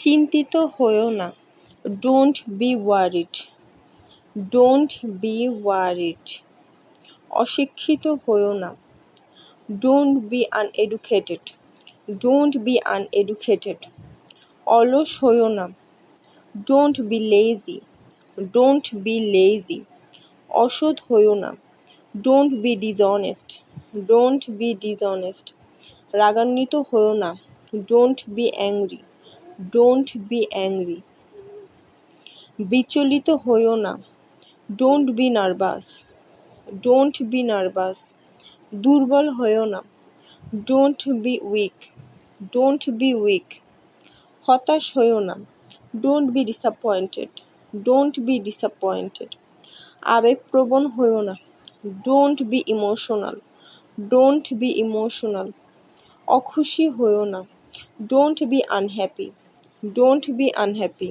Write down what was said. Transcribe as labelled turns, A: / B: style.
A: চিন্তিত হইও না, don't B worried, don't be worried. অশিক্ষিত হইও না, don't B uneducated, don't be uneducated. অলস হইও না, don't be lazy, don't be lazy. অসৎ হইও না, don't B dishonest, don't be dishonest. রাগান্বিত হইও না, don't B angry, don't be angry. বিচলিত হইও না, don't B nervous, don't be nervous. দুর্বল হইও না, don't B week, don't be week. হতাশ হইও না, don't B disappointed, don't be disappointed. আবেগপ্রবণ হইও না, don't be emotional, don't be emotional. অখুশি হইও না, don't be unhappy, don't be unhappy.